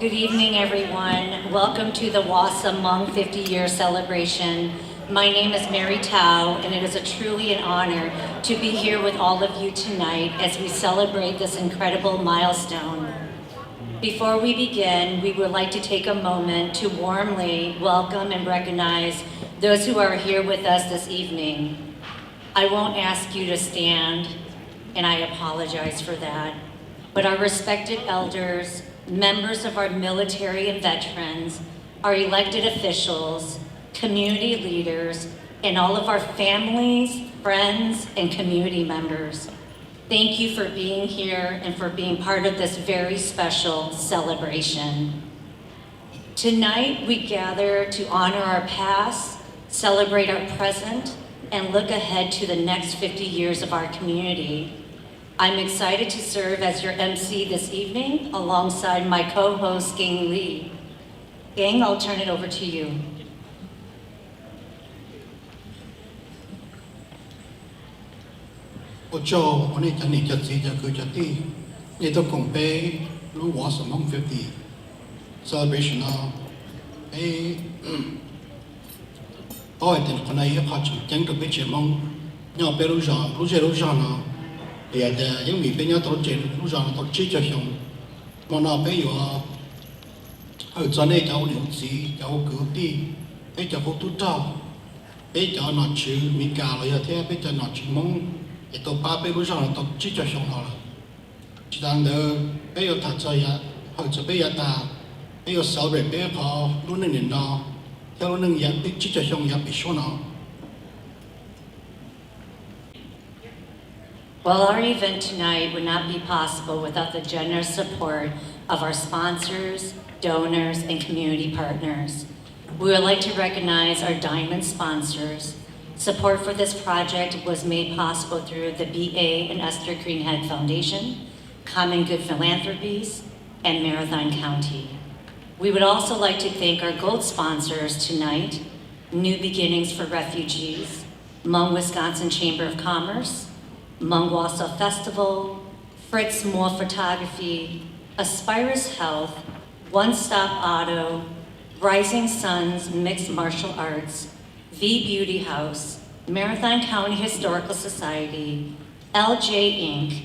Good evening, everyone. Welcome to the Wausau Hmong 50-year celebration. My name is Mary Tao, and it is truly an honor to be here with all of you tonight as we celebrate this incredible milestone. Before we begin, we would like to take a moment to warmly welcome and recognize those who are here with us this evening. I won't ask you to stand, and I apologize for that, but our respected elders, members of our military and veterans, our elected officials, community leaders, and all of our families, friends, and community members. Thank you for being here and for being part of this very special celebration. Tonight, we gather to honor our past, celebrate our present, and look ahead to the next 50 years of our community. I'm excited to serve as your MC this evening alongside my co-host, Gang Lee. Gang, I'll turn it over to you. Ocho, oni chani chati chati, ito kompe lu Wausau Hmong 50 celebration na, oi ten kona ye kachim jeng to beche mong, nya peru jan na. Thì những vị bên nhau tổ chức lúc rằng tổ chức cho xong mà nó bây giờ ở chỗ này cháu điều gì cháu cứ đi bây giờ có tu trao bây giờ nó chữ mình cả rồi thế bây giờ nó chữ mong để tổ ba bây lúc rằng tổ chức cho xong rồi chỉ đang đợi bây giờ thật sự ở chỗ bây giờ ta bây giờ sau này bây giờ họ lúc này nó theo lúc này bây chức cho xong bị số nó. Well, our event tonight would not be possible without the generous support of our sponsors, donors, and community partners. We would like to recognize our diamond sponsors. Support for this project was made possible through the B.A. and Esther Greenhead Foundation, Common Good Philanthropies, and Marathon County. We would also like to thank our gold sponsors tonight, New Beginnings for Refugees, Hmong Wisconsin Chamber of Commerce, Hmong Wausau Festival, Fritz Moore Photography, Aspirus Health, One Stop Auto, Rising Suns Mixed Martial Arts, V Beauty House, Marathon County Historical Society, LJ Inc.,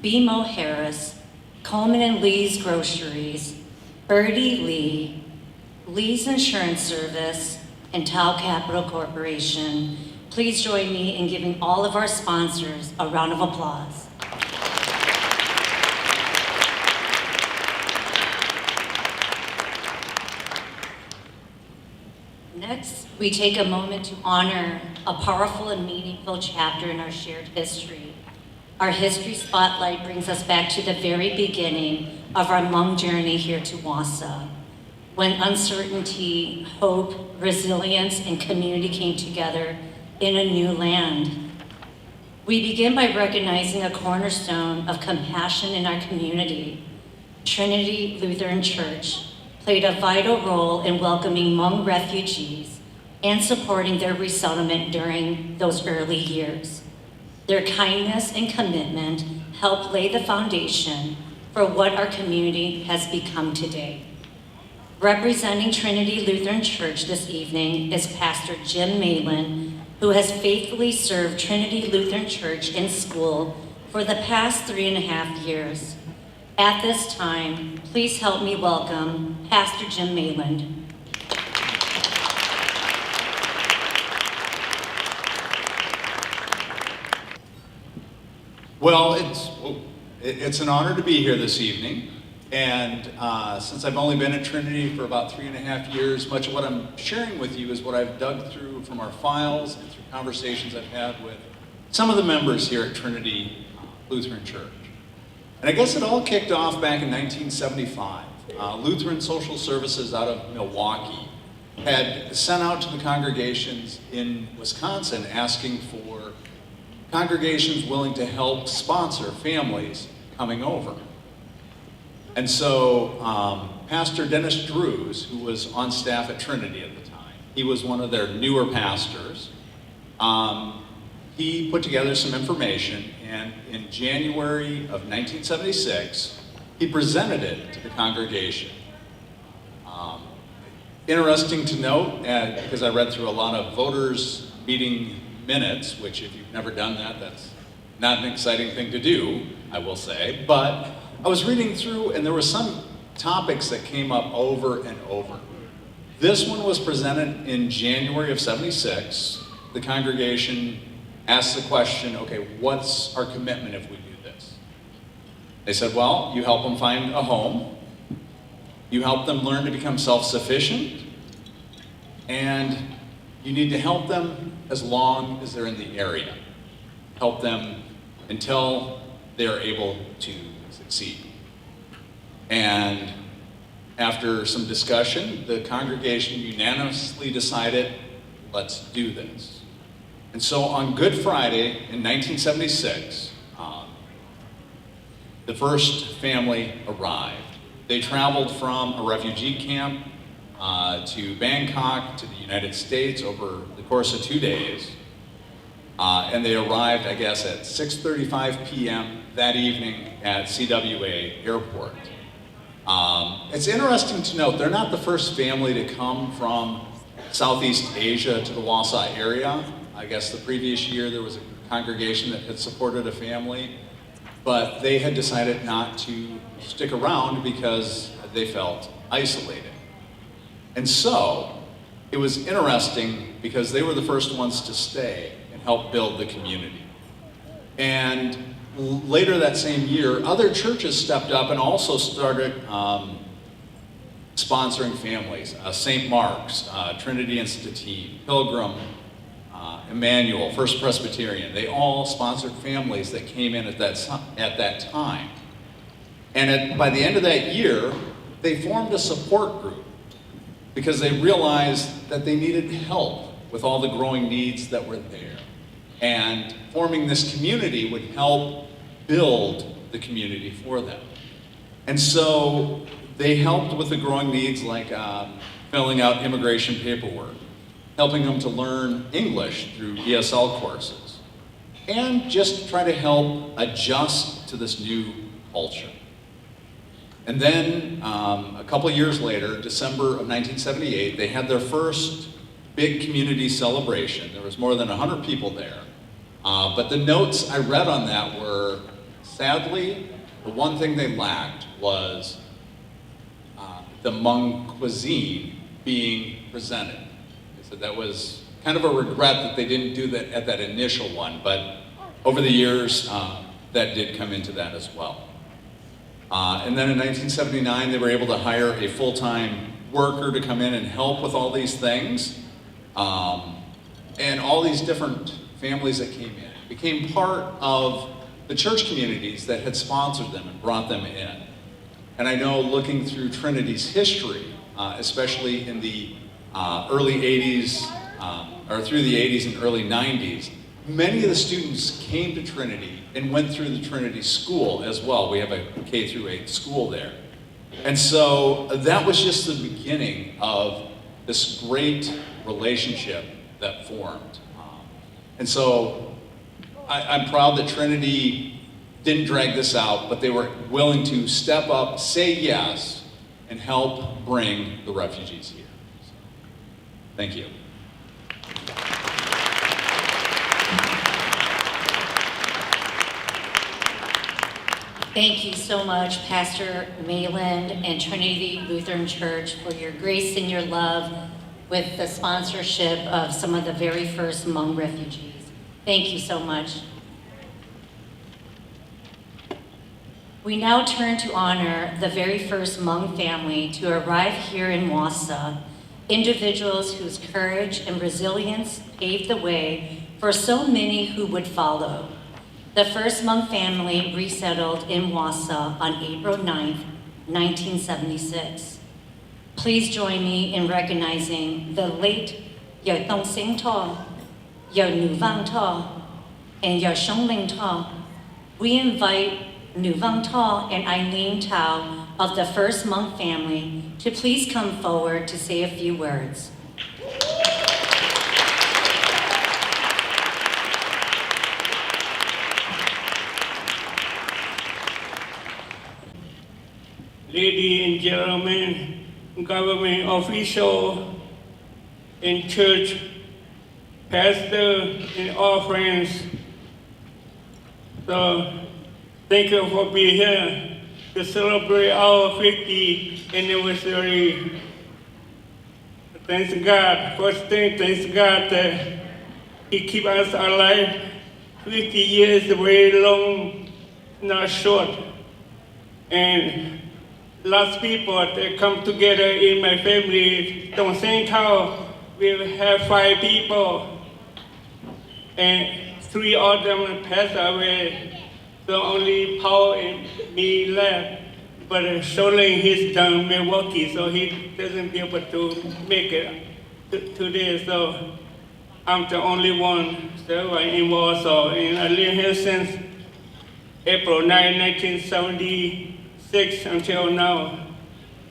BMO Harris, Coleman and Lee's Groceries, Birdie Lee, Lee's Insurance Service, and Tao Capital Corporation. Please join me in giving all of our sponsors a round of applause. Next, we take a moment to honor a powerful and meaningful chapter in our shared history. Our history spotlight brings us back to the very beginning of our Hmong journey here to Wausau, when uncertainty, hope, resilience, and community came together in a new land. We begin by recognizing a cornerstone of compassion in our community. Trinity Lutheran Church played a vital role in welcoming Hmong refugees and supporting their resettlement during those early years. Their kindness and commitment helped lay the foundation for what our community has become today. Representing Trinity Lutheran Church this evening is Pastor Jim Malin, who has faithfully served Trinity Lutheran Church in school for the past 3.5 years. At this time, please help me welcome Pastor Jim Malin. Well, it's an honor to be here this evening. And since I've only been at Trinity for about 3.5 years, much of what I'm sharing with you is what I've dug through from our files and through conversations I've had with some of the members here at Trinity Lutheran Church. And I guess it all kicked off back in 1975. Lutheran Social Services out of Milwaukee had sent out to the congregations in Wisconsin asking for congregations willing to help sponsor families coming over. And so Pastor Dennis Drews, who was on staff at Trinity at the time, he was one of their newer pastors. He put together some information, and in January of 1976, he presented it to the congregation. Interesting to note, because I read through a lot of voters' meeting minutes, which if you've never done that, that's not an exciting thing to do, I will say. But I was reading through and there were some topics that came up over and over. This one was presented in January of '76. The congregation asked the question, okay, what's our commitment if we do this? They said, well, you help them find a home, you help them learn to become self-sufficient, and you need to help them as long as they're in the area. Help them until they're able to succeed. And after some discussion, the congregation unanimously decided, let's do this. And so on Good Friday in 1976, the first family arrived. They traveled from a refugee camp to Bangkok to the United States over the course of 2 days. And they arrived, I guess, at 6:35 p.m. that evening at CWA Airport. It's interesting to note, they're not the first family to come from Southeast Asia to the Wausau area. I guess the previous year there was a congregation that had supported a family, but they had decided not to stick around because they felt isolated. And so, it was interesting because they were the first ones to stay and help build the community. And later that same year, other churches stepped up and also started sponsoring families. St. Mark's, Trinity Institute, Pilgrim, Emmanuel, First Presbyterian, they all sponsored families that came in at that time. And by the end of that year, they formed a support group because they realized that they needed help with all the growing needs that were there. And forming this community would help build the community for them. And so they helped with the growing needs like filling out immigration paperwork, helping them to learn English through ESL courses, and just try to help adjust to this new culture. And then a couple years later, December of 1978, they had their first big community celebration. There was more than 100 people there. But the notes I read on that were, sadly, the one thing they lacked was the Hmong cuisine being presented. They said that was kind of a regret that they didn't do that at that initial one, but over the years, that did come into that as well. And then in 1979, they were able to hire a full-time worker to come in and help with all these things. And all these different families that came in became part of the church communities that had sponsored them and brought them in. And I know looking through Trinity's history, especially in the early 80s, or through the 80s and early 90s, many of the students came to Trinity and went through the Trinity School as well. We have a K through 8 school there. And so that was just the beginning of this great relationship that formed. And so I'm proud that Trinity didn't drag this out, but they were willing to step up, say yes, and help bring the refugees here. So, thank you. Thank you so much, Pastor Mayland and Trinity Lutheran Church, for your grace and your love with the sponsorship of some of the very first Hmong refugees. Thank you so much. We now turn to honor the very first Hmong family to arrive here in Wausau, individuals whose courage and resilience paved the way for so many who would follow. The first Hmong family resettled in Wausau on April 9th, 1976. Please join me in recognizing the late Yo Tong Sing Ta, Yo Nu Vang Ta, and Yo Shong Ling Ta. We invite Nu Vang Ta and Eileen Tao of the first Hmong family to please come forward to say a few words. Ladies and gentlemen, government official, in church, pastor, and all friends. So thank you for being here to celebrate our 50th anniversary. Thanks God. First thing, thanks God that He keep us alive. 50 years is very long, not short. And lots of people that come together in my family. Don't think how we have 5 people, and 3 of them passed away. So only Paul and me left. But Sholin, he's down Milwaukee, so he doesn't be able to make it today. So I'm the only one still in Warsaw, and I live here since April 9, 1976 until now.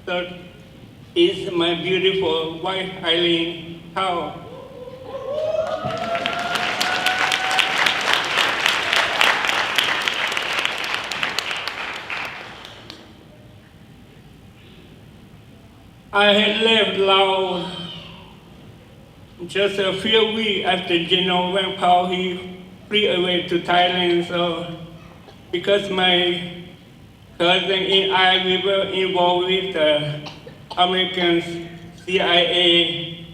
So it's my beautiful wife, Eileen Howe. I had left Laos just a few weeks after General Van Pao, he flew away to Thailand. So because my cousin and I, we were involved with the American CIA,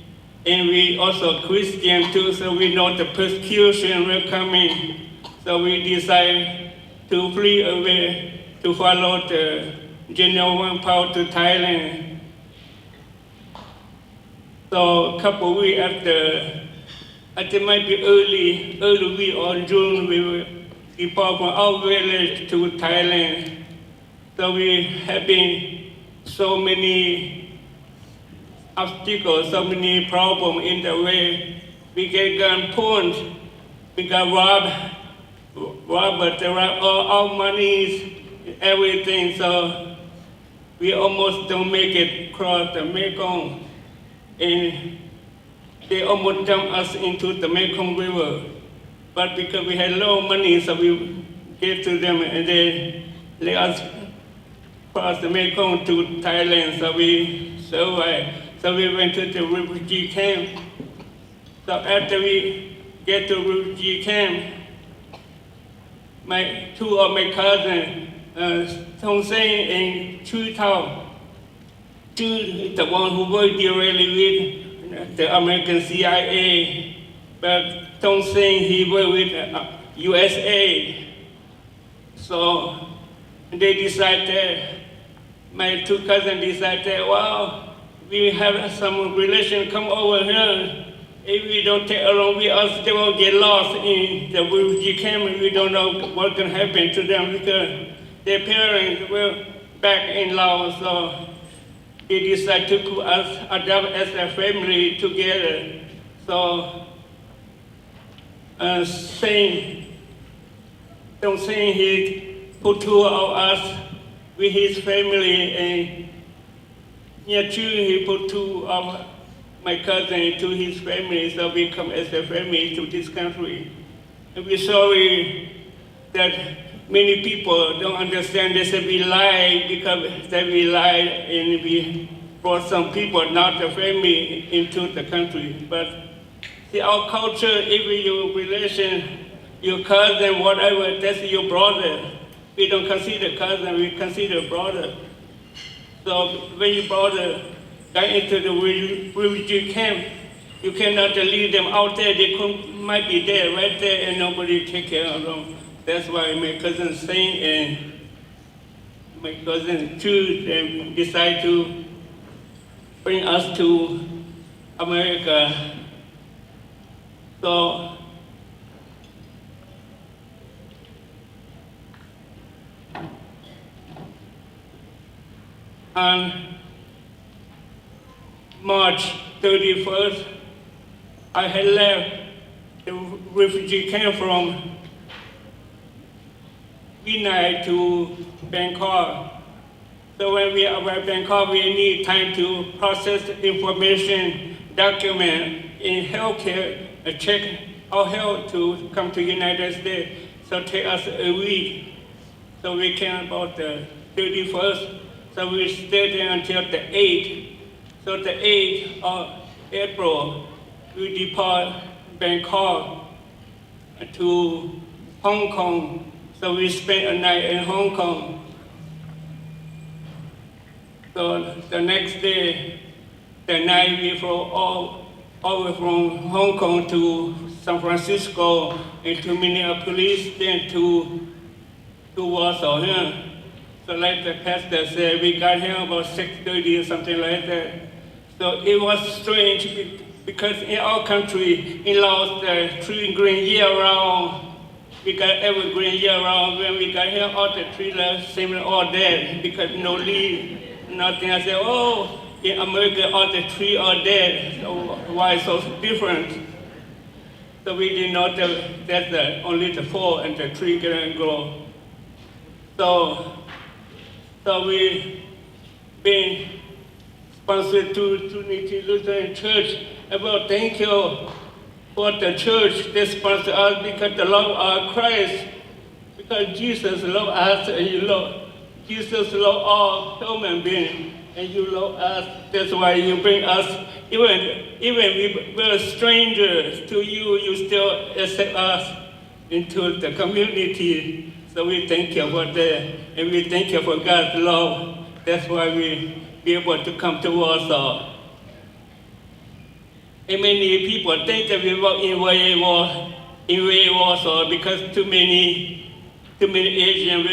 and we also Christian too, so we know the persecution will coming. So we decided to flee away to follow the General Van Pao to Thailand. So a couple weeks after, I think it might be early week or June, we will depart from our village to Thailand. So we have been so many obstacles, so many problems in the way. We get gun pulled, we got robbed, all our monies, everything. So we almost don't make it across the Mekong. And they almost dumped us into the Mekong River. But because we had low money, so we gave to them and they let us cross the Mekong to Thailand, so we survived. So we went to the refugee camp. So after we get to refugee camp, two of my cousins, Thong Sen and Chu Tao, the one who worked directly with the American CIA, but Thong Sen, he worked with USA. So they decided, my 2 cousins decided, well, we have some relation come over here. If we don't take along with us, they will get lost in the refugee camp, and we don't know what can happen to them because their parents were back in Laos. So they decided to put us adopt as a family together. So, Don't say he put 2 of us with his family, and he put 2 of my cousin to his family, so we come as a family to this country. And we're sorry that many people don't understand this, and we lie because that we lie and we brought some people, not the family, into the country. But see, our culture, if your relation, your cousin, whatever, that's your brother. We don't consider cousin, we consider brother. So when your brother got into the refugee camp, you cannot leave them out there. They might be there, right there, and nobody take care of them. That's why my cousin Saint and my cousin Chu decided to bring us to America. So on March 31st, I had left the refugee camp from Vinay to Bangkok. So when we arrive in Bangkok, we need time to process information, document, in healthcare, check our health to come to United States. So it take us a week. So we came about the 31st. So we stayed there until the 8th. So the 8th of April, we depart Bangkok to Hong Kong. So we spent a night in Hong Kong. So the next day, the night we flew all over from Hong Kong to San Francisco and to Minneapolis, then to Wausau here. So like the pastor said, we got here about 6:30 or something like that. So it was strange because in our country, in Laos, the tree green year round. We got evergreen year round. When we got here, all the trees seemed all dead because no leaf, nothing. I said, oh, in America, all the trees are dead. So why so different? So we didn't know that only the fall and the tree can grow. So we been sponsored to Trinity Lutheran Church. About thank you for the church. They sponsor us because they love our Christ. Because Jesus loved us and Jesus loved all human beings and you love us. That's why you bring us. Even we were strangers to you, you still accept us into the community. So we thank you for that, and we thank you for God's love. That's why we be able to come to Warsaw. And many people think that we work in Warsaw because too many Asians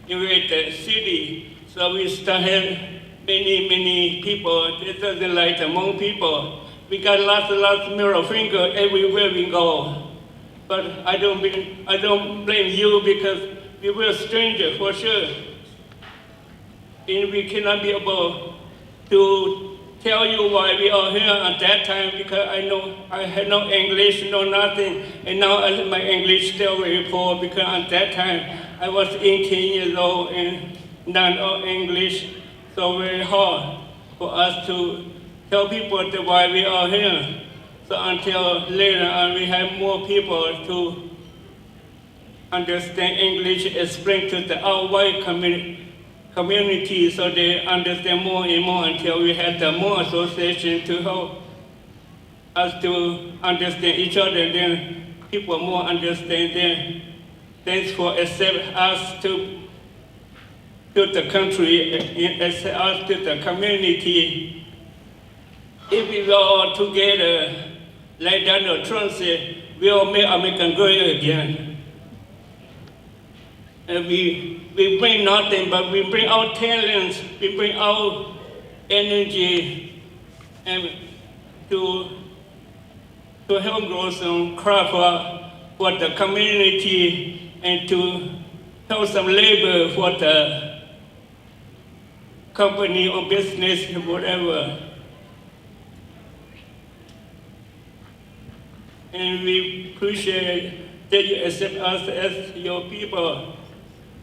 invade the city. So we start having many people. It doesn't like the Hmong people. We got lots of middle finger everywhere we go. But I don't blame you because we were strangers for sure. And we cannot be able to tell you why we are here at that time because I had no English, no nothing. And now my English still very poor because at that time I was 18 years old and none of English. So very hard for us to tell people that why we are here. So until later on, we have more people to understand English, explain to the our white community so they understand more and more until we have the more association to help us to understand each other. Then people more understand them. Thanks for accept us to the country, accept us to the community. If we were all together, like Donald Trump said, we all make America great again. And we bring nothing, but we bring our talents, we bring our energy, and to help grow some craft for the community and to help some labor for the company or business, whatever. And we appreciate that you accept us as your people.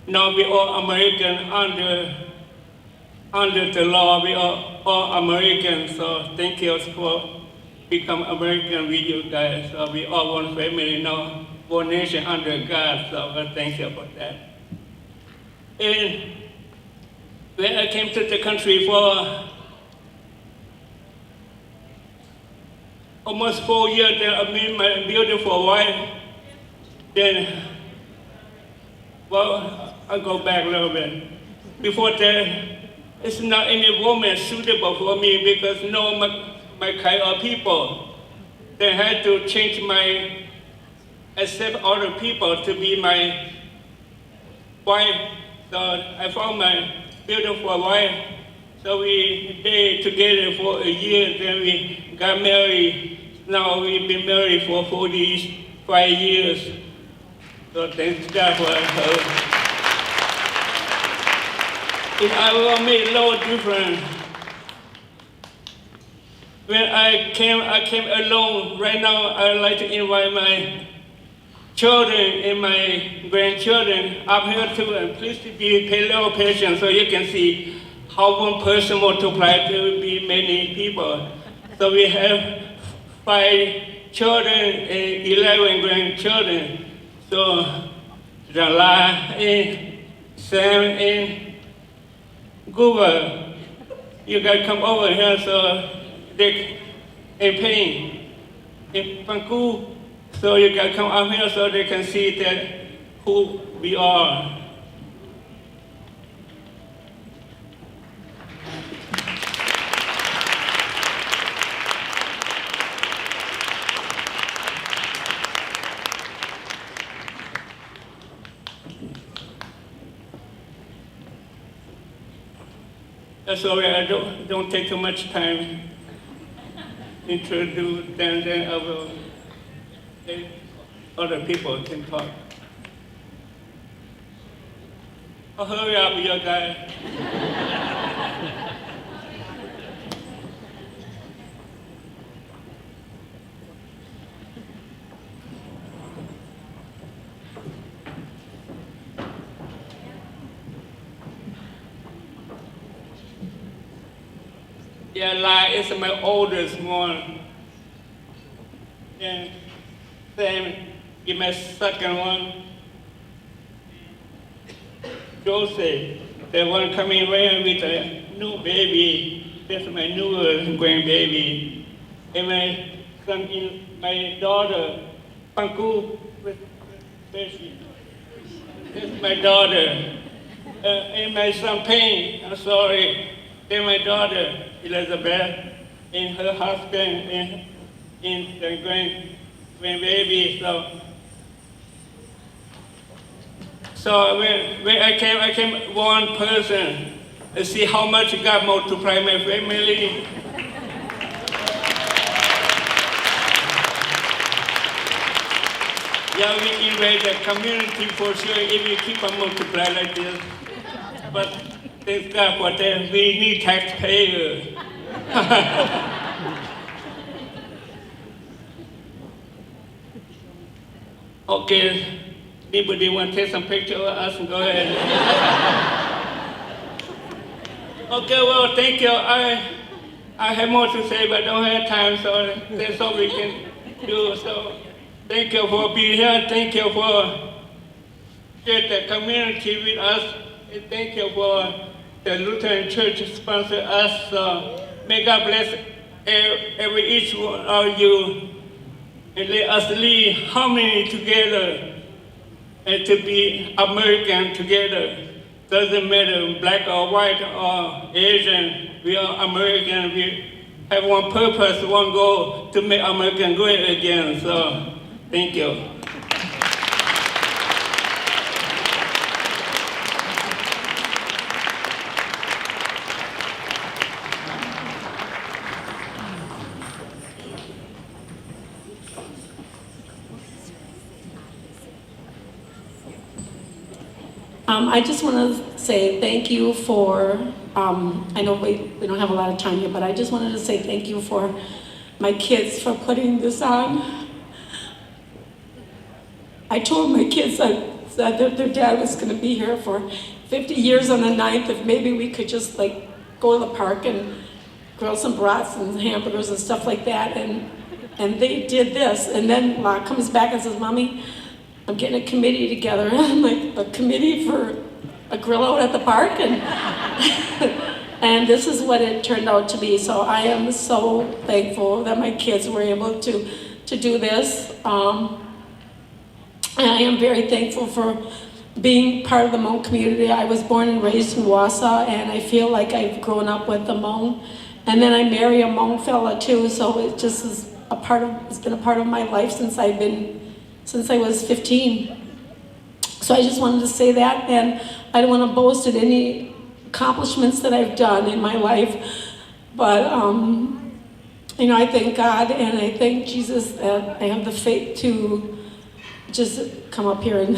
Now we are American under the law. We are all Americans. So thank you for become American with you guys. So we all one family now, one nation under God. So thank you for that. And when I came to the country for almost 4 years, then I met my beautiful wife. Then, well, I'll go back a little bit. Before that, it's not any woman suitable for me because no my kind of people. They had to change accept other people to be my wife. So I found my beautiful wife. So we stayed together for a year, then we got married. Now we've been married for 45 years. So thanks God for her. And I will make no difference. When I came alone. Right now, I would like to invite my children and my grandchildren up here too, and please pay a little patience so you can see how one person multiplied to be many people. So we have 5 children and 11 grandchildren. So Jala and Sam and Google, you guys come over here so they in pain. In Panku, so you guys come up here so they can see that who we are. Sorry, I don't take too much time introduce them, then I will let other people can talk. Oh, hurry up, you guys. Yeah, Lai is my oldest one. And Sam is my second one. Joseph, the one coming around with a new baby. That's my newest grandbaby. And my daughter, Panku, with baby. That's my daughter. And my son Payne, I'm sorry. Then my daughter, Elizabeth, and her husband, and the grandbaby. So when I came one person to see how much God multiplied my family. Yeah, we invade the community for sure if you keep on multiplying like this. But thank God for that. We need taxpayers. Okay, anybody want to take some picture of us? Go ahead. Okay, well, thank you. I have more to say, but I don't have time, so that's all we can do. So thank you for being here. Thank you for sharing the community with us. And thank you for the Lutheran Church sponsor us. May God bless each one of you and let us live harmony together and to be American together. Doesn't matter black or white or Asian, we are American. We have one purpose, one goal, to make America great again. So thank you. I just want to say thank you for, I know we don't have a lot of time here, but I just wanted to say thank you for my kids for putting this on. I told my kids that their dad was going to be here for 50 years on the 9th, if maybe we could just like go to the park and grill some brats and hamburgers and stuff like that, and they did this. And then La comes back and says, Mommy, I'm getting a committee together. I'm like, a committee for a grill out at the park? And, and this is what it turned out to be. So I am so thankful that my kids were able to do this. And I am very thankful for being part of the Hmong community. I was born and raised in Wausau, and I feel like I've grown up with the Hmong. And then I marry a Hmong fella too, so it just is it's been a part of my life since I was 15. So I just wanted to say that, and I don't want to boast at any accomplishments that I've done in my life, but you know, I thank God and I thank Jesus that I have the faith to just come up here and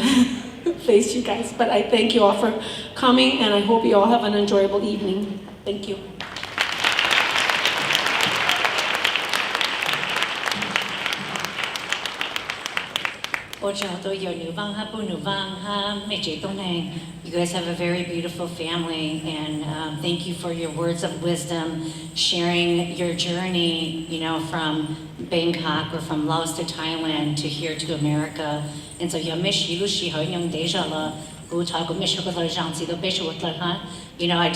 face you guys. But I thank you all for coming, and I hope you all have an enjoyable evening. Thank you. You guys have a very beautiful family, and thank you for your words of wisdom, sharing your journey, you know, from Bangkok or from Laos to Thailand to here to America. And so You know, I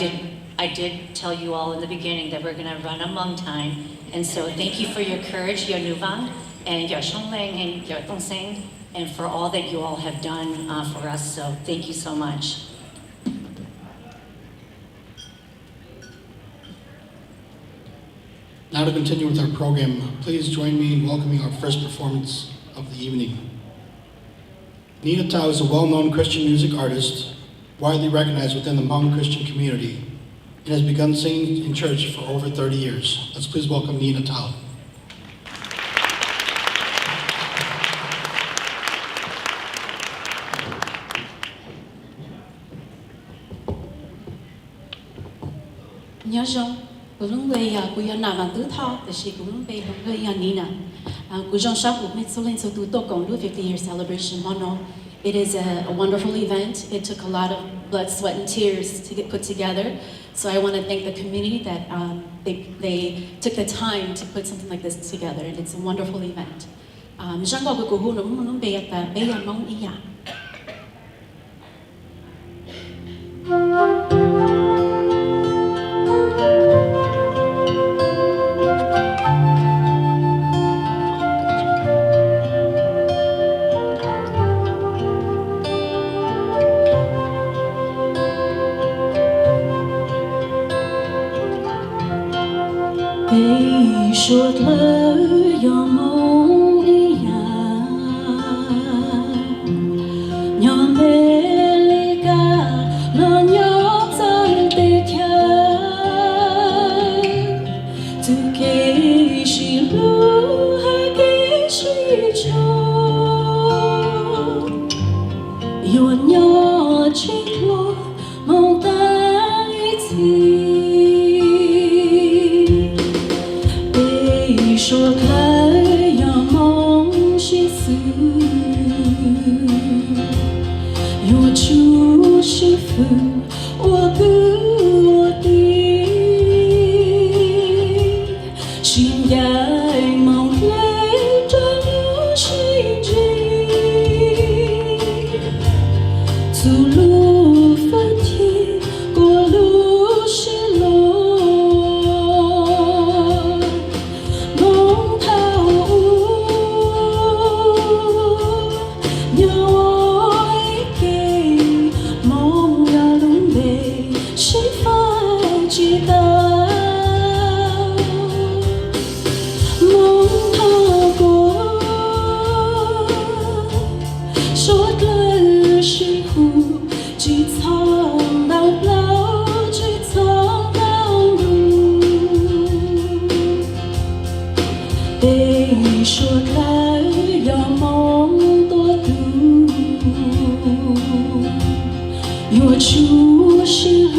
did tell you all in the beginning that we're going to run a Hmong time, and so thank you for your courage, your nuvan, and your shongleng and your tongseng, and for all that you all have done for us. So thank you so much. Now to continue with our program, please join me in welcoming our first performance of the evening. Nina Tao is a well-known Christian music artist, widely recognized within the Hmong Christian community, and has begun singing in church for over 30 years. Let's please welcome Nina Tao. Nhớ rằng cũng về cũng như nào mà tứ thọ thì sẽ cũng về cũng về nhà Nina cũng trong shop của mình số lên số tụ tổ công 50 year celebration mono. It is a wonderful event. It took a lot of blood, sweat, and tears to get put together. So I want to thank the community that they took the time to put something like this together, and it's a wonderful event. Jean có cái cuộc nó muốn về tại bây giờ mong ý ạ. Suốt lời yo mong ý ya nhỏ mê lê ca lo nhóc dân tê thia tu kê shi lu ha kê shi cho yo nhỏ chết lo mong tay chi说开要梦心思，我出幸福，我跟我的心爱梦泪着我心境，走路分天，过路是路。说开要梦多度，我出西路，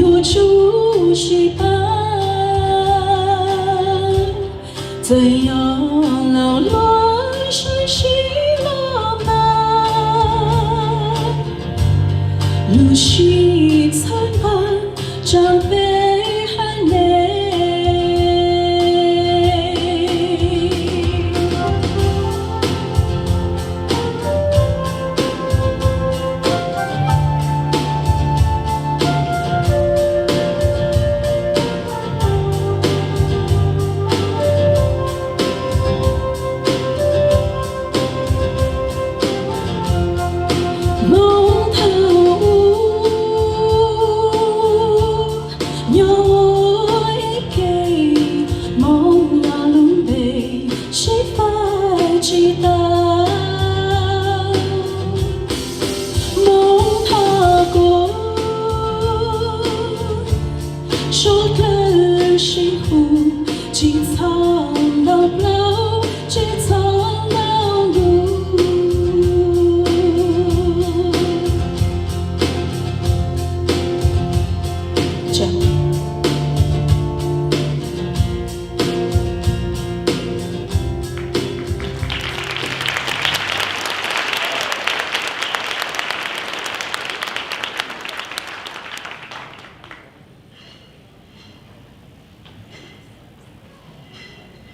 我出西班，怎样老乱山西浪漫，路西参半，长辈还内。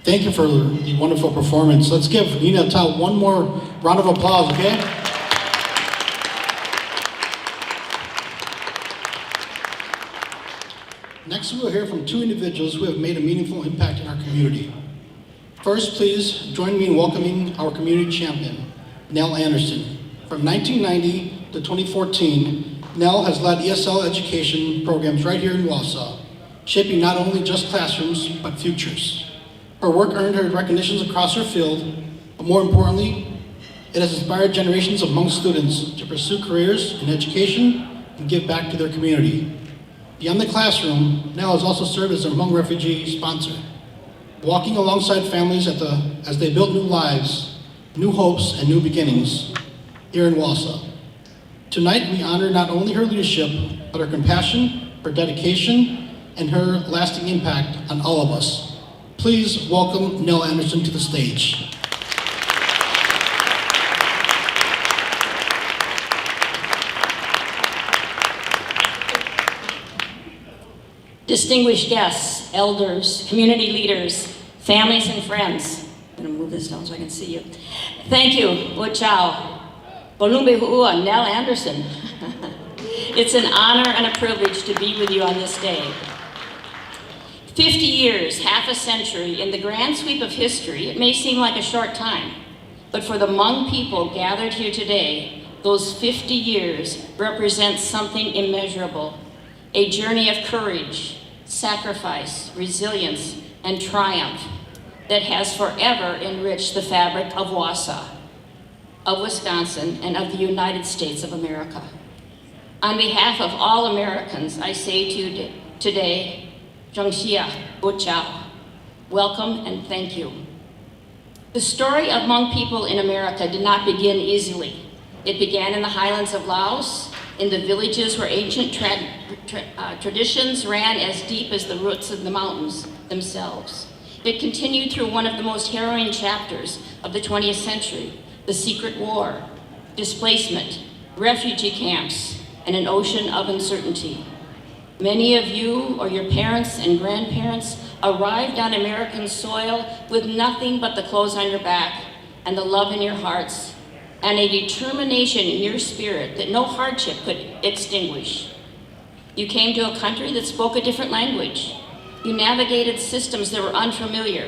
Thank you for the wonderful performance. Let's give Nina Tao one more round of applause, okay? we will hear from two individuals who have made a meaningful impact in our community. First, please join me in welcoming our community champion, Nell Anderson. From 1990 to 2014, Nell has led ESL education programs right here in Wausau, shaping not only just classrooms, but futures. Her work earned her recognitions across her field, but more importantly, it has inspired generations of Hmong students to pursue careers in education and give back to their community. Beyond the classroom, Nell has also served as a Hmong refugee sponsor, walking alongside families as they build new lives, new hopes, and new beginnings here in Wausau. Tonight, we honor not only her leadership, but her compassion, her dedication, and her lasting impact on all of us. Please welcome Nell Anderson to the stage. Distinguished guests, elders, community leaders, families and friends. I'm gonna move this down so I can see you. Thank you, Wausau. Bolumbe Hu'ua, Nell Anderson. It's an honor and a privilege to be with you on this day. 50 years, half a century, in the grand sweep of history, it may seem like a short time, but for the Hmong people gathered here today, those 50 years represent something immeasurable. A journey of courage, sacrifice, resilience, and triumph that has forever enriched the fabric of Wausau, of Wisconsin, and of the United States of America. On behalf of all Americans, I say to you today, Zhongxia, Wausau, welcome and thank you. The story of Hmong people in America did not begin easily. It began in the highlands of Laos, in the villages where ancient traditions ran as deep as the roots of the mountains themselves. It continued through one of the most harrowing chapters of the 20th century, the Secret War, displacement, refugee camps, and an ocean of uncertainty. Many of you or your parents and grandparents arrived on American soil with nothing but the clothes on your back and the love in your hearts and a determination in your spirit that no hardship could extinguish. You came to a country that spoke a different language. You navigated systems that were unfamiliar.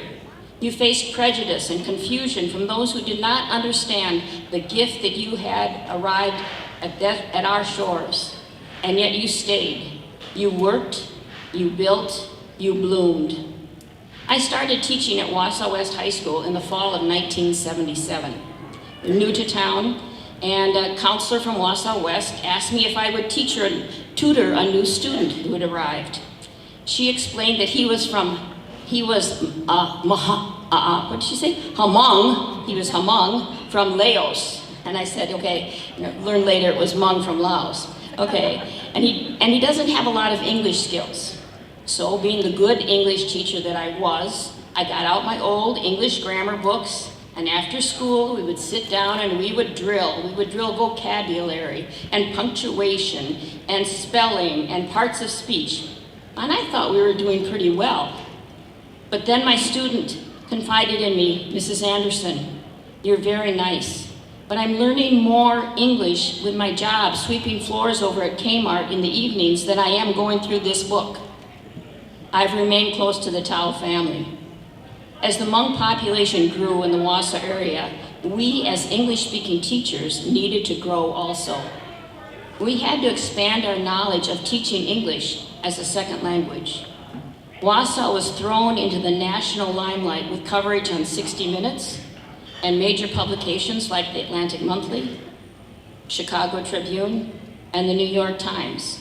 You faced prejudice and confusion from those who did not understand the gift that you had arrived at our shores. And yet you stayed. You worked, you built, you bloomed. I started teaching at Wausau West High School in the fall of 1977. New to town, and a counselor from Wausau West asked me if I would tutor a new student who had arrived. She explained that he was Hmong. He was Hmong from Laos. And I said, okay, learned later it was Hmong from Laos. Okay, and he doesn't have a lot of English skills. So being the good English teacher that I was, I got out my old English grammar books. And after school, we would sit down and we would drill. We would drill vocabulary and punctuation and spelling and parts of speech. And I thought we were doing pretty well. But then my student confided in me, Mrs. Anderson, you're very nice, but I'm learning more English with my job sweeping floors over at Kmart in the evenings than I am going through this book. I've remained close to the Tao family. As the Hmong population grew in the Wausau area, we as English-speaking teachers needed to grow also. We had to expand our knowledge of teaching English as a second language. Wausau was thrown into the national limelight with coverage on 60 Minutes and major publications like the Atlantic Monthly, Chicago Tribune, and the New York Times.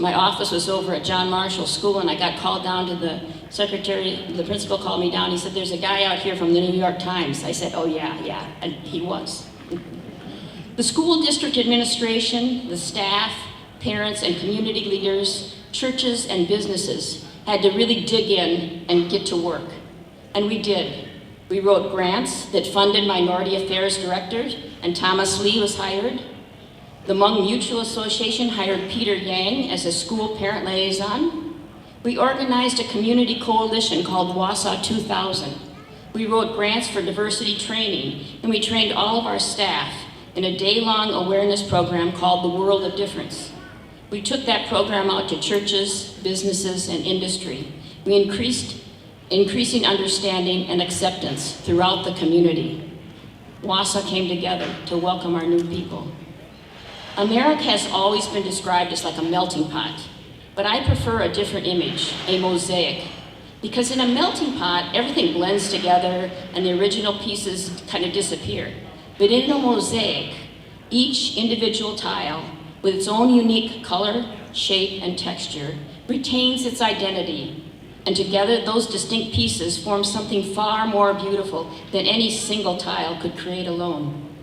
My office was over at John Marshall School, and I got called down to the secretary. The principal called me down. He said, there's a guy out here from the New York Times. I said, oh yeah, and he was. The school district administration, the staff, parents, and community leaders, churches, and businesses had to really dig in and get to work. And we did. We wrote grants that funded minority affairs directors, and Thomas Lee was hired. The Hmong Mutual Association hired Peter Yang as a school parent liaison. We organized a community coalition called Wausau 2000. We wrote grants for diversity training, and we trained all of our staff in a day-long awareness program called The World of Difference. We took that program out to churches, businesses, and industry. We increasing understanding and acceptance throughout the community. Wausau came together to welcome our new people. America has always been described as like a melting pot, but I prefer a different image, a mosaic. Because in a melting pot, everything blends together and the original pieces kind of disappear. But in a mosaic, each individual tile, with its own unique color, shape, and texture, retains its identity. And together, those distinct pieces form something far more beautiful than any single tile could create alone.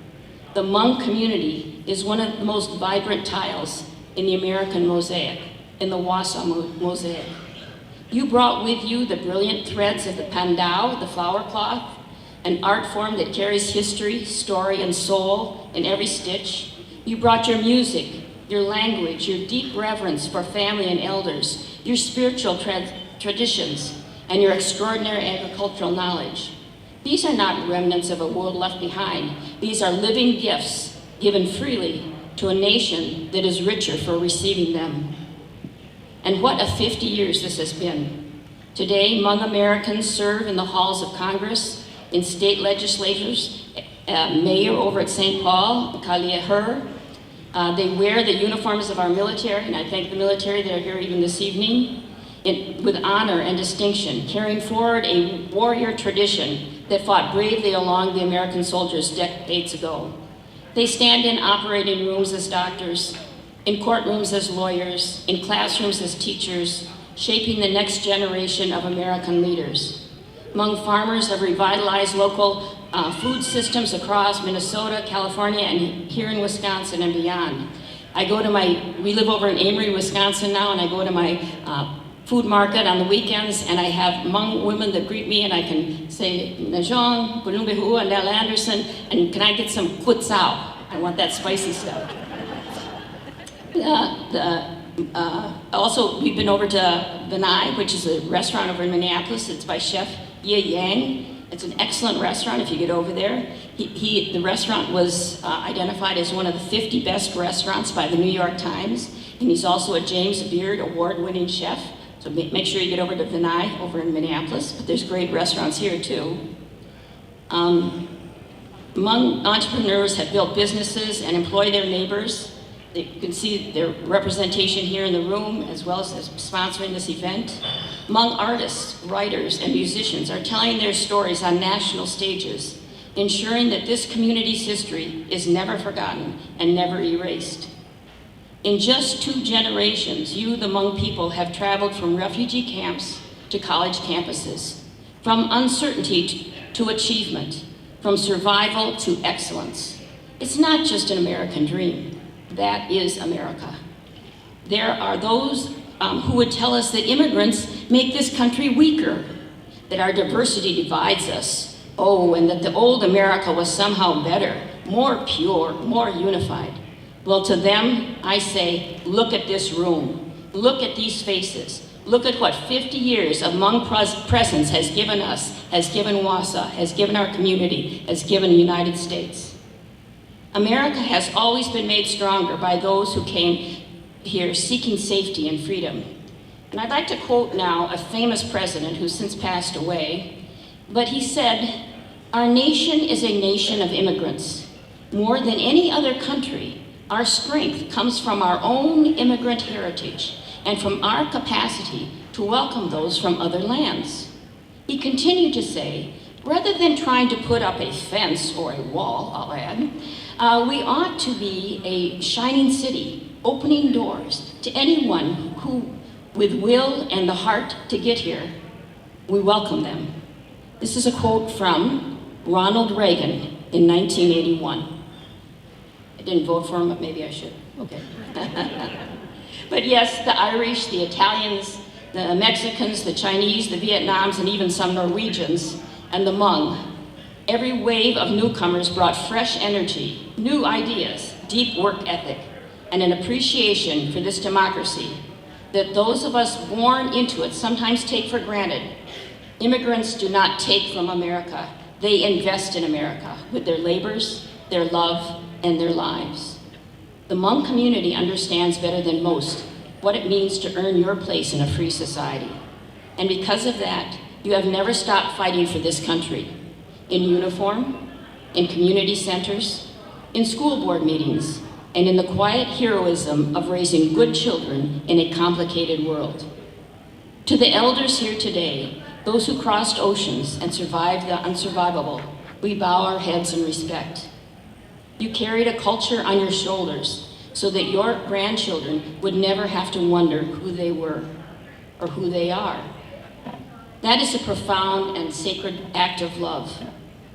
The Hmong community is one of the most vibrant tiles in the American mosaic, in the Wausau mosaic. You brought with you the brilliant threads of the pandao, the flower cloth, an art form that carries history, story, and soul in every stitch. You brought your music, your language, your deep reverence for family and elders, your spiritual traditions, and your extraordinary agricultural knowledge. These are not remnants of a world left behind. These are living gifts given freely to a nation that is richer for receiving them. And what a 50 years this has been. Today, Hmong Americans serve in the halls of Congress, in state legislatures, mayor over at St. Paul, Kalia Her. They wear the uniforms of our military, and I thank the military that are here even this evening, with honor and distinction, carrying forward a warrior tradition that fought bravely along the American soldiers decades ago. They stand in operating rooms as doctors, in courtrooms as lawyers, in classrooms as teachers, shaping the next generation of American leaders. Hmong farmers have revitalized local food systems across Minnesota, California, and here in Wisconsin and beyond. We live over in Amory, Wisconsin now, and I go to my food market on the weekends, and I have Hmong women that greet me, and I can say, Najong, Bulumbe Hua, and Nell Anderson, and can I get some kutsao? I want that spicy stuff. Also, we've been over to Vinai, which is a restaurant over in Minneapolis. It's by Chef Ye Yang. It's an excellent restaurant if you get over there. The restaurant was identified as one of the 50 best restaurants by the New York Times, and he's also a James Beard award-winning chef. So make sure you get over to Vinai over in Minneapolis, but there's great restaurants here too. Hmong entrepreneurs have built businesses and employ their neighbors. You can see their representation here in the room, as well as sponsoring this event. Hmong artists, writers, and musicians are telling their stories on national stages, ensuring that this community's history is never forgotten and never erased. In just 2 generations, you, the Hmong people, have traveled from refugee camps to college campuses, from uncertainty to achievement, from survival to excellence. It's not just an American dream. That is America. There are those who would tell us that immigrants make this country weaker, that our diversity divides us, and that the old America was somehow better, more pure, more unified. Well, to them, I say, look at this room. Look at these faces. Look at what 50 years of Hmong presence has given us, has given Wausau, has given our community, has given the United States. America has always been made stronger by those who came here seeking safety and freedom. And I'd like to quote now a famous president who's since passed away, but he said, "Our nation is a nation of immigrants. More than any other country, our strength comes from our own immigrant heritage and from our capacity to welcome those from other lands." He continued to say, rather than trying to put up a fence or a wall, I'll add, we ought to be a shining city, opening doors to anyone who, with will and the heart to get here, we welcome them. This is a quote from Ronald Reagan in 1981. I didn't vote for him, but maybe I should. Okay. But yes, the Irish, the Italians, the Mexicans, the Chinese, the Vietnams, and even some Norwegians, and the Hmong. Every wave of newcomers brought fresh energy, new ideas, deep work ethic, and an appreciation for this democracy that those of us born into it sometimes take for granted. Immigrants do not take from America. They invest in America with their labors, their love, and their lives. The Hmong community understands better than most what it means to earn your place in a free society. And because of that, you have never stopped fighting for this country, in uniform, in community centers, in school board meetings, and in the quiet heroism of raising good children in a complicated world. To the elders here today, those who crossed oceans and survived the unsurvivable, we bow our heads in respect. You carried a culture on your shoulders so that your grandchildren would never have to wonder who they were or who they are. That is a profound and sacred act of love.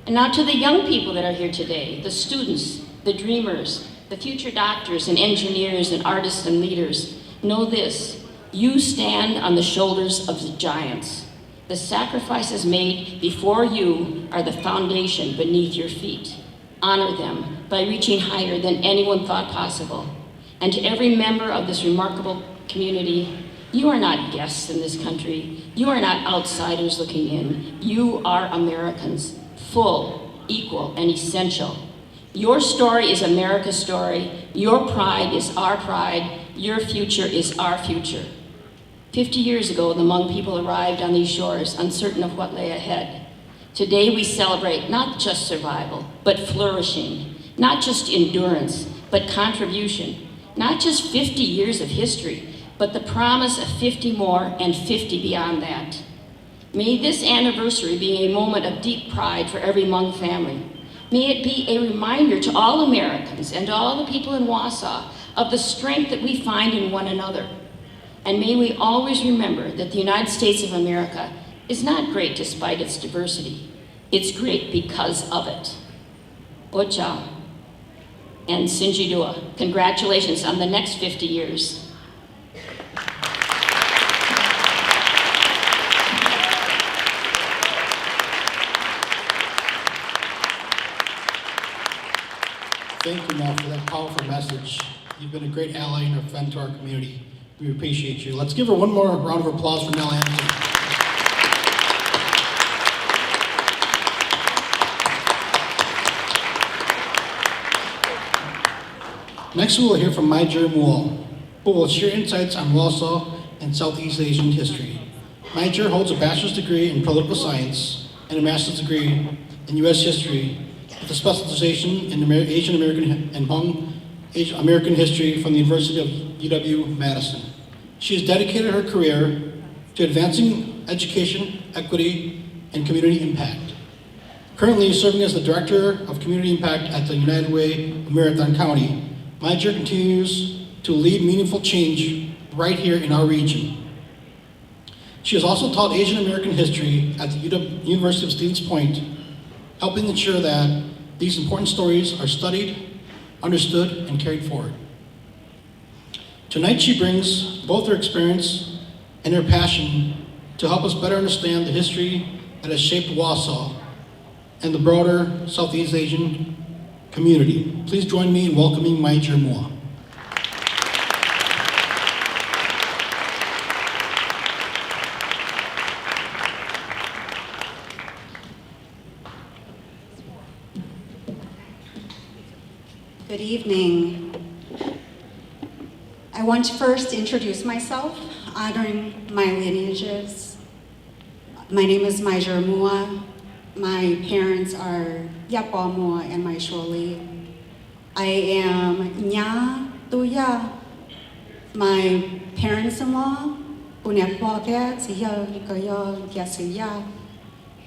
And now to the young people that are here today, the students, the dreamers, the future doctors and engineers and artists and leaders, know this: you stand on the shoulders of the giants. The sacrifices made before you are the foundation beneath your feet. Honor them by reaching higher than anyone thought possible. And to every member of this remarkable community, you are not guests in this country. You are not outsiders looking in. You are Americans, full, equal, and essential. Your story is America's story. Your pride is our pride. Your future is our future. 50 years ago, the Hmong people arrived on these shores, uncertain of what lay ahead. Today, we celebrate not just survival, but flourishing, not just endurance, but contribution, not just 50 years of history, but the promise of 50 more and 50 beyond that. May this anniversary be a moment of deep pride for every Hmong family. May it be a reminder to all Americans and to all the people in Wausau of the strength that we find in one another. And may we always remember that the United States of America is not great despite its diversity. It's great because of it. Wausau and Sinjidua, congratulations on the next 50 years. Thank you, Mel, for that powerful message. You've been a great ally and a friend to our community. We appreciate you. Let's give her one more round of applause for Nell Anderson. Next, we will hear from Major Mual, who will share insights on Wausau and Southeast Asian history. Major holds a bachelor's degree in political science and a master's degree in U.S. history with a specialization in Asian American and Hmong Asian American history from the University of UW-Madison. She has dedicated her career to advancing education, equity, and community impact. Currently serving as the Director of Community Impact at the United Way of Marathon County, Major continues to lead meaningful change right here in our region. She has also taught Asian American history at the University of Stevens Point, helping ensure that these important stories are studied, understood, and carried forward. Tonight she brings both her experience and her passion to help us better understand the history that has shaped Wausau and the broader Southeast Asian community. Please join me in welcoming Major Mual. Good evening. I want to first introduce myself, honoring my lineages. My name is Major Mual. My parents are Yapa Mual and Mai Sholi. I am Nya Tuya. My parents-in-law, Punya Plogat, Siya Kayo Yasiya,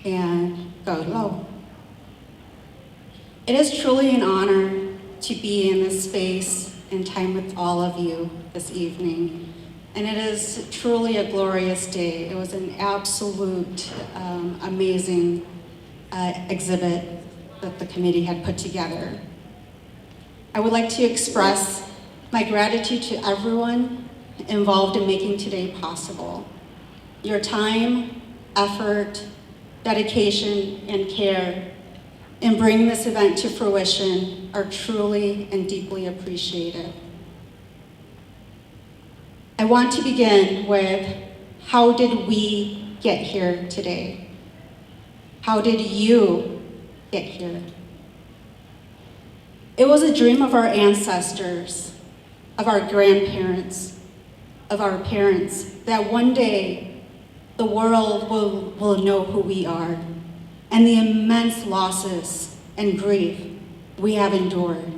and Golo. It is truly an honor to be in this space and time with all of you this evening. And it is truly a glorious day. It was an absolute amazing exhibit that the committee had put together. I would like to express my gratitude to everyone involved in making today possible. Your time, effort, dedication, and care in bringing this event to fruition are truly and deeply appreciated. I want to begin with, how did we get here today? How did you get here? It was a dream of our ancestors of our grandparents, of our parents, that one day the world will know who we are and the immense losses and grief we have endured.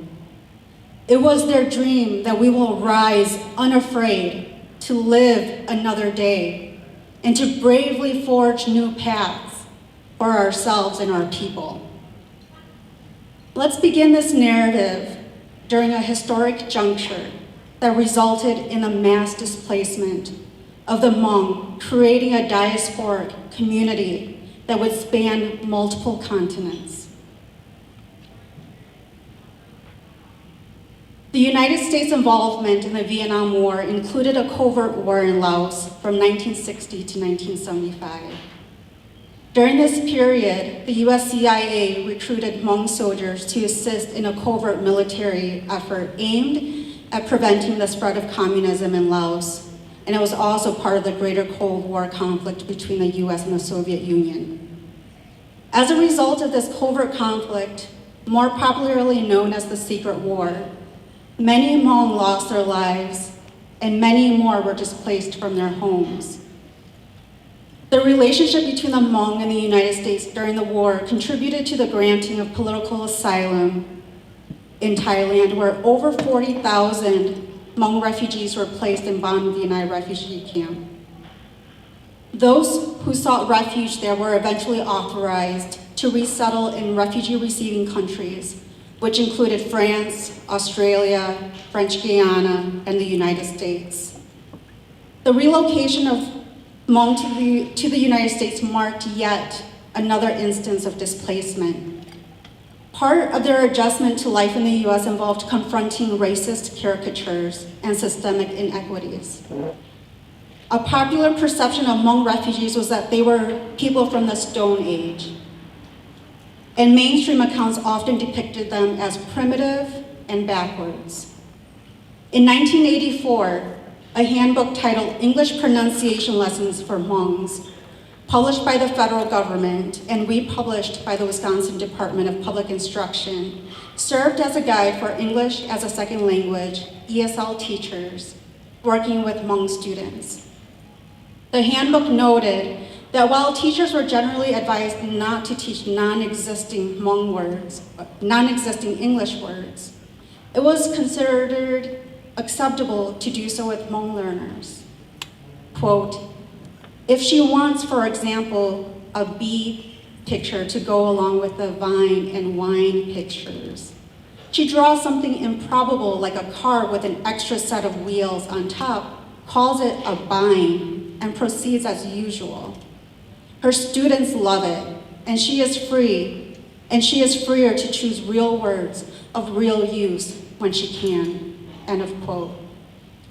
It was their dream that we will rise unafraid to live another day and to bravely forge new paths for ourselves and our people. Let's begin this narrative during a historic juncture that resulted in the mass displacement of the Hmong, creating a diasporic community that would span multiple continents. The United States' involvement in the Vietnam War included a covert war in Laos from 1960 to 1975. During this period, the US CIA recruited Hmong soldiers to assist in a covert military effort aimed at preventing the spread of communism in Laos, and it was also part of the greater Cold War conflict between the US and the Soviet Union. As a result of this covert conflict, more popularly known as the Secret War, many Hmong lost their lives, and many more were displaced from their homes. The relationship between the Hmong and the United States during the war contributed to the granting of political asylum in Thailand, where over 40,000 Hmong refugees were placed in Ban Vinai refugee camp. Those who sought refuge there were eventually authorized to resettle in refugee-receiving countries, which included France, Australia, French Guiana, and the United States. The relocation of Hmong to the United States marked yet another instance of displacement. Part of their adjustment to life in the US involved confronting racist caricatures and systemic inequities. A popular perception of Hmong refugees was that they were people from the Stone Age, and mainstream accounts often depicted them as primitive and backwards. In 1984, a handbook titled English Pronunciation Lessons for Hmongs, published by the federal government and republished by the Wisconsin Department of Public Instruction, served as a guide for English as a second language ESL teachers working with Hmong students. The handbook noted that while teachers were generally advised not to teach non-existing English words, it was considered acceptable to do so with Hmong learners. Quote, if she wants, for example, a bee picture to go along with the vine and wine pictures, she draws something improbable like a car with an extra set of wheels on top, calls it a bine, and proceeds as usual. Her students love it, and she is free, and she is freer to choose real words of real use when she can, end of quote.